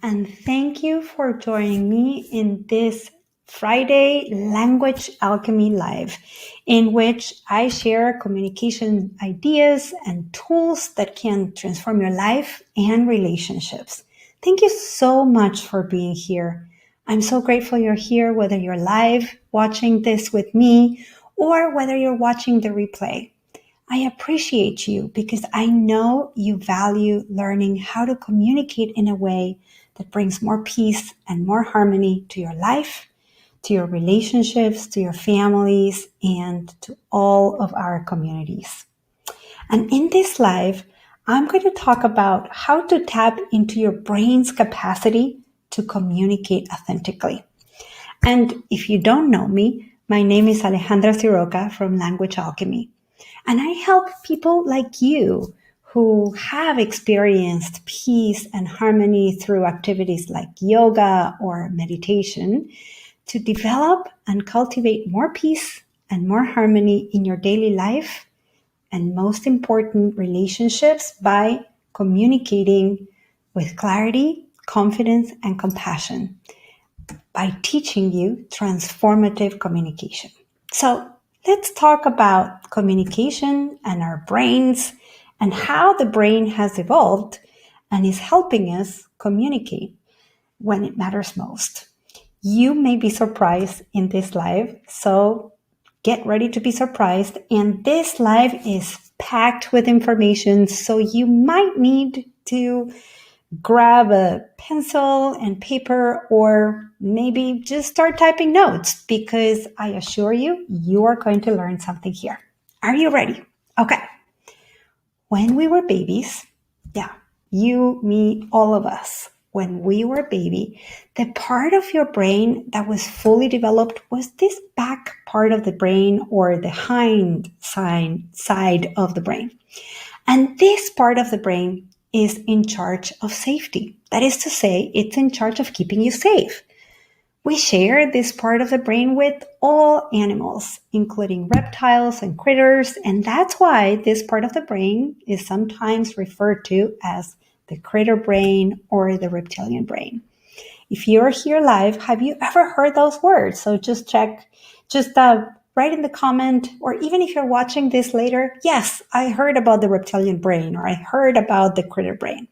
And thank you for joining me in this Friday Language Alchemy Live, in which I share communication ideas and tools that can transform your life and relationships. Thank you so much for being here. I'm so grateful you're here, whether you're live watching this with me or whether you're watching the replay. I appreciate you because I know you value learning how to communicate in a way that brings more peace and more harmony to your life, to your relationships, to your families, and to all of our communities. And in this live, I'm going to talk about how to tap into your brain's capacity to communicate authentically. And if you don't know me, my name is Alejandra Siroca from Language Alchemy. And I help people like you who have experienced peace and harmony through activities like yoga or meditation to develop and cultivate more peace and more harmony in your daily life and, most important, relationships by communicating with clarity, confidence, and compassion by teaching you transformative communication. So let's talk about communication and our brains and how the brain has evolved and is helping us communicate when it matters most. You may be surprised in this live, so get ready to be surprised. And this live is packed with information, so you might need to grab a pencil and paper, or maybe just start typing notes, because I assure you, you are going to learn something here. Are you ready? Okay. When we were babies, you, me, all of us, when we were a baby, the part of your brain that was fully developed was this back part of the brain, or the hind side of the brain. And this part of the brain is in charge of safety. That is to say, it's in charge of keeping you safe. We share this part of the brain with all animals, including reptiles and critters, and that's why this part of the brain is sometimes referred to as the critter brain or the reptilian brain. If you're here live, have you ever heard those words? So just write in the comment, or even if you're watching this later, yes, I heard about the reptilian brain, or I heard about the critter brain.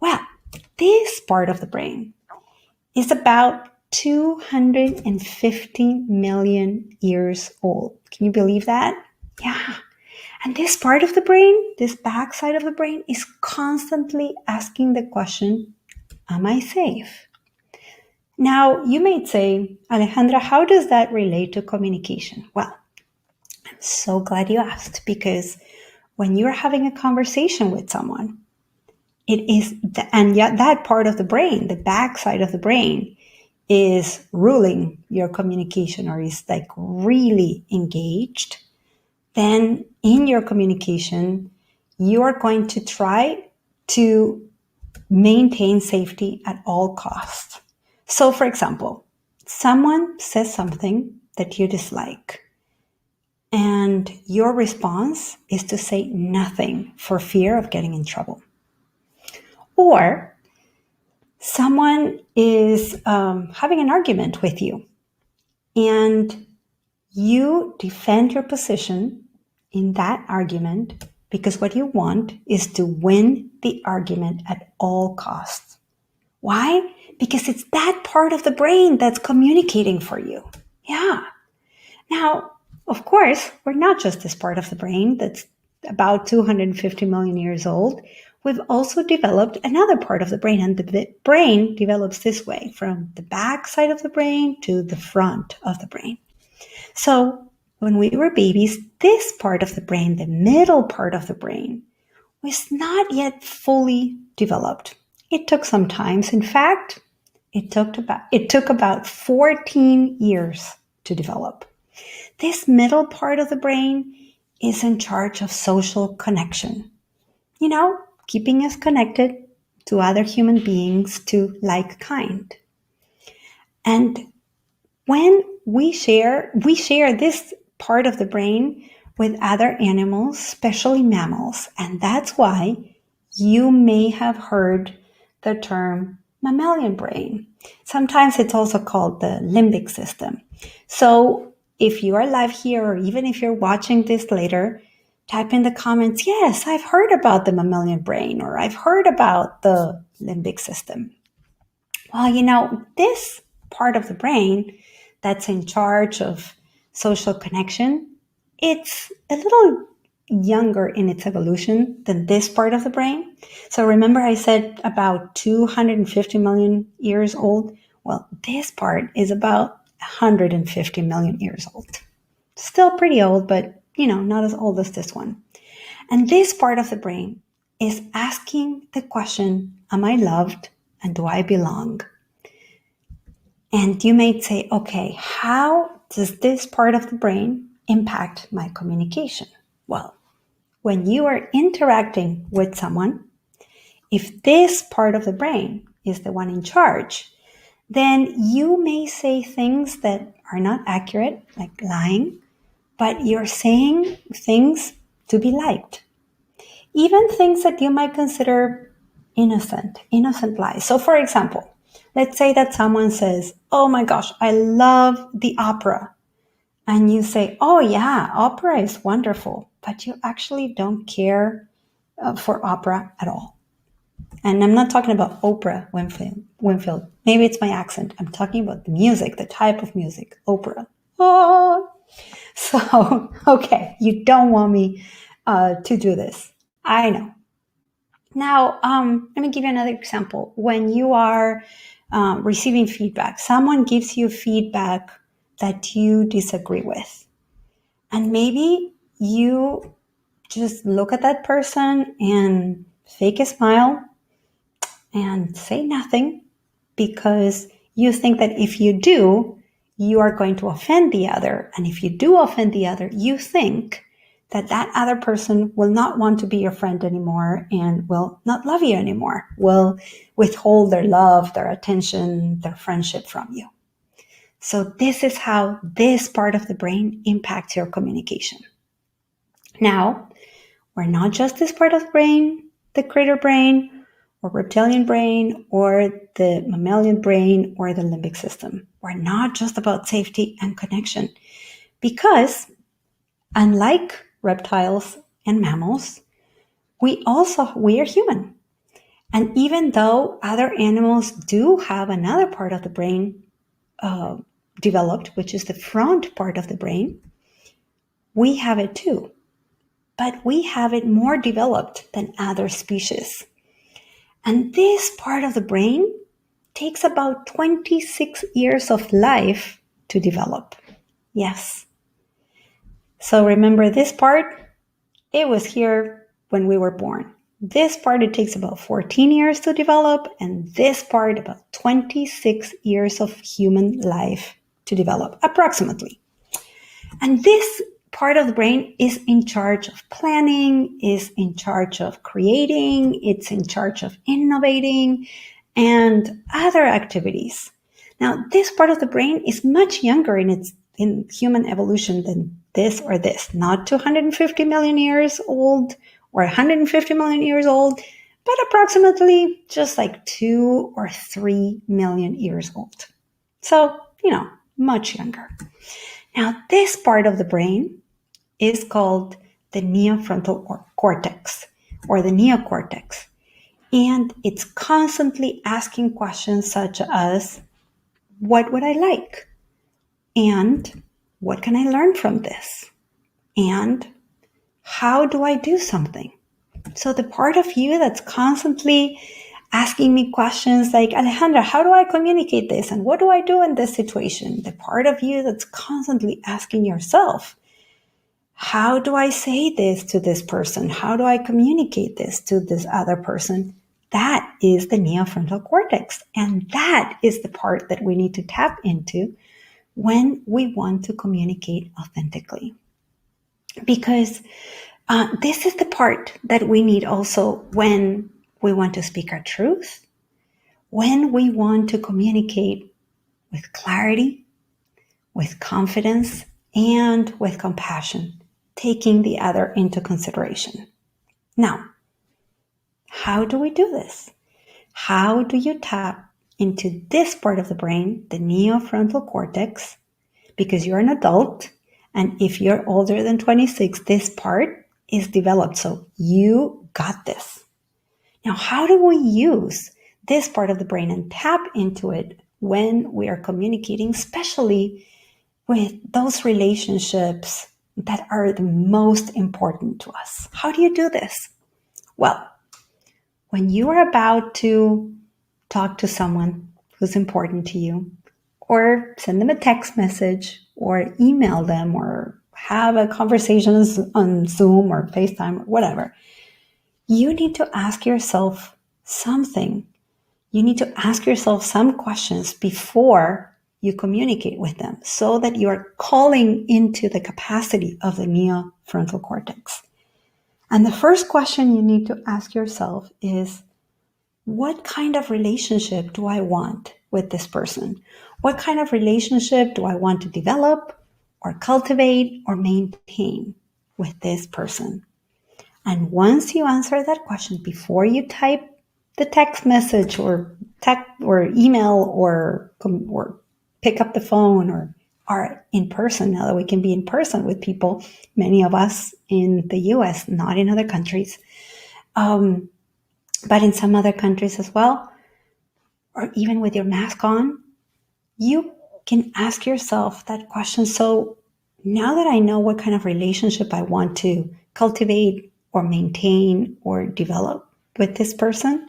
Well, this part of the brain is about 250 million years old. Can you believe that? Yeah. And this part of the brain, this back side of the brain, is constantly asking the question, am I safe? Now, you may say, Alejandra, how does that relate to communication? Well, I'm so glad you asked, because when you're having a conversation with someone, that part of the brain, the back side of the brain, is ruling your communication, or is like really engaged. Then in your communication, you are going to try to maintain safety at all costs. So, for example, someone says something that you dislike, and your response is to say nothing for fear of getting in trouble. Or someone is having an argument with you, and you defend your position in that argument because what you want is to win the argument at all costs. Why? Because it's that part of the brain that's communicating for you. Yeah. Now, of course, we're not just this part of the brain that's about 250 million years old. We've also developed another part of the brain, and the brain develops this way, from the back side of the brain to the front of the brain. So when we were babies, this part of the brain, the middle part of the brain, was not yet fully developed. It took some time. In fact, it took about 14 years to develop. This middle part of the brain is in charge of social connection. Keeping us connected to other human beings, to like kind. And when we share this part of the brain with other animals, especially mammals. And that's why you may have heard the term mammalian brain. Sometimes it's also called the limbic system. So if you are live here, or even if you're watching this later, type in the comments, yes, I've heard about the mammalian brain, or I've heard about the limbic system. Well, this part of the brain that's in charge of social connection, it's a little younger in its evolution than this part of the brain. So remember I said about 250 million years old? Well, this part is about 150 million years old. Still pretty old, but not as old as this one. And this part of the brain is asking the question, am I loved and do I belong? And you may say, okay, how does this part of the brain impact my communication? Well, when you are interacting with someone, if this part of the brain is the one in charge, then you may say things that are not accurate, like lying, but you're saying things to be liked. Even things that you might consider innocent lies. So for example, let's say that someone says, oh my gosh, I love the opera. And you say, oh yeah, opera is wonderful, but you actually don't care for opera at all. And I'm not talking about Oprah Winfield. Maybe it's my accent. I'm talking about the music, the type of music, opera. Oh. So, okay, you don't want me to do this. I know. Now, let me give you another example. When you are receiving feedback, someone gives you feedback that you disagree with. And maybe you just look at that person and fake a smile and say nothing because you think that if you do, you are going to offend the other. And if you do offend the other, you think that that other person will not want to be your friend anymore and will not love you anymore, will withhold their love, their attention, their friendship from you. So this is how this part of the brain impacts your communication. Now, we're not just this part of the brain, the critter brain, or reptilian brain, or the mammalian brain, or the limbic system. We're not just about safety and connection, because unlike reptiles and mammals, we are human. And even though other animals do have another part of the brain developed, which is the front part of the brain, we have it too. But we have it more developed than other species. And this part of the brain takes about 26 years of life to develop. Yes. So remember this part, it was here when we were born. This part, it takes about 14 years to develop, and this part, about 26 years of human life to develop, approximately. And this part of the brain is in charge of planning, is in charge of creating, it's in charge of innovating, and other activities. Now, this part of the brain is much younger in human evolution than this or this, not 250 million years old or 150 million years old, but approximately just like 2 or 3 million years old. So, much younger. Now, this part of the brain is called the neofrontal cortex or the neocortex. And it's constantly asking questions such as, what would I like? And what can I learn from this? And how do I do something? So the part of you that's constantly asking me questions like, Alejandra, how do I communicate this? And what do I do in this situation? The part of you that's constantly asking yourself, how do I say this to this person? How do I communicate this to this other person? That is the neofrontal cortex. And that is the part that we need to tap into when we want to communicate authentically. Because this is the part that we need also when we want to speak our truth, when we want to communicate with clarity, with confidence, and with compassion, taking the other into consideration. Now, how do we do this? How do you tap into this part of the brain, the neofrontal cortex, because you're an adult. And if you're older than 26, this part is developed. So you got this. Now, how do we use this part of the brain and tap into it when we are communicating, especially with those relationships that are the most important to us? How do you do this? Well, when you are about to talk to someone who's important to you, or send them a text message, or email them, or have a conversation on Zoom or FaceTime or whatever, you need to ask yourself something. You need to ask yourself some questions before you communicate with them so that you are calling into the capacity of the neofrontal cortex. And the first question you need to ask yourself is, what kind of relationship do I want with this person? What kind of relationship do I want to develop or cultivate or maintain with this person? And once you answer that question, before you type the text message or email or pick up the phone or are in person, now that we can be in person with people, many of us in the US, not in other countries, but in some other countries as well, or even with your mask on, you can ask yourself that question. So now that I know what kind of relationship I want to cultivate or maintain or develop with this person,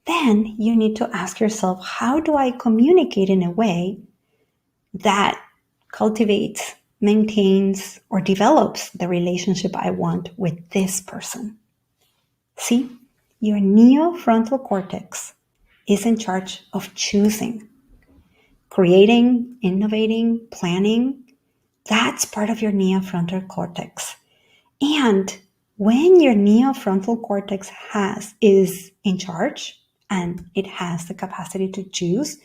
then you need to ask yourself, how do I communicate in a way that cultivates, maintains, or develops the relationship I want with this person? See, your neofrontal cortex is in charge of choosing, creating, innovating, planning. That's part of your neofrontal cortex. And when your neofrontal cortex is in charge and it has the capacity to choose,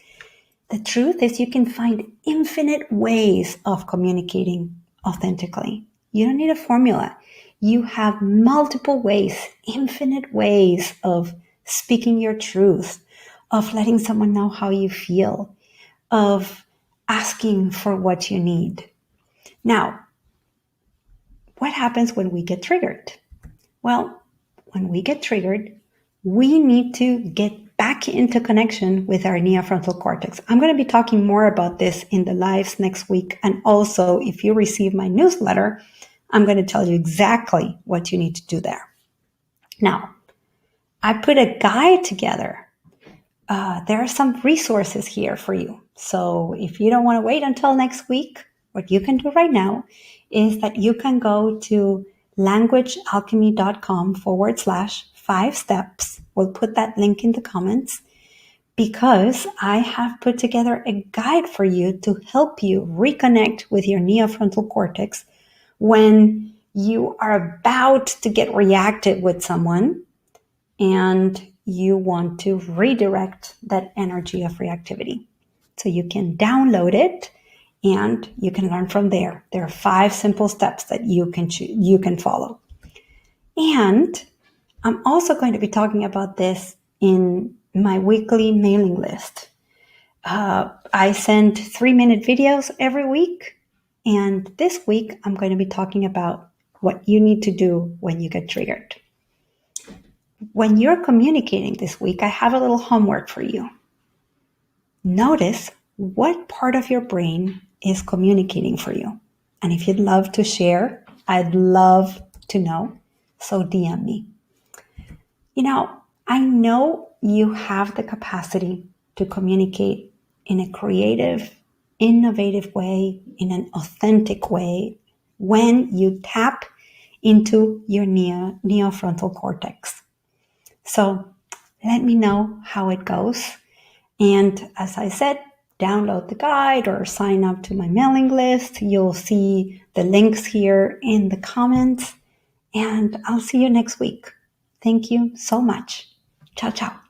the truth is you can find infinite ways of communicating authentically. You don't need a formula. You have multiple ways, infinite ways of speaking your truth, of letting someone know how you feel, of asking for what you need. Now, what happens when we get triggered? Well, when we get triggered, we need to get back into connection with our neofrontal cortex. I'm going to be talking more about this in the lives next week. And also, if you receive my newsletter, I'm going to tell you exactly what you need to do there. Now, I put a guide together. There are some resources here for you. So if you don't want to wait until next week, what you can do right now is that you can go to languagealchemy.com/5 steps. We'll put that link in the comments because I have put together a guide for you to help you reconnect with your neofrontal cortex when you are about to get reacted with someone and you want to redirect that energy of reactivity. So you can download it and you can learn from there. There are 5 simple steps that you can follow. And I'm also going to be talking about this in my weekly mailing list. I send 3-minute videos every week. And this week, I'm going to be talking about what you need to do when you get triggered. When you're communicating this week, I have a little homework for you. Notice what part of your brain is communicating for you. And if you'd love to share, I'd love to know. So DM me. I know you have the capacity to communicate in a creative, innovative way, in an authentic way, when you tap into your neofrontal cortex. So let me know how it goes. And as I said, download the guide or sign up to my mailing list. You'll see the links here in the comments. And I'll see you next week. Thank you so much. Ciao, ciao.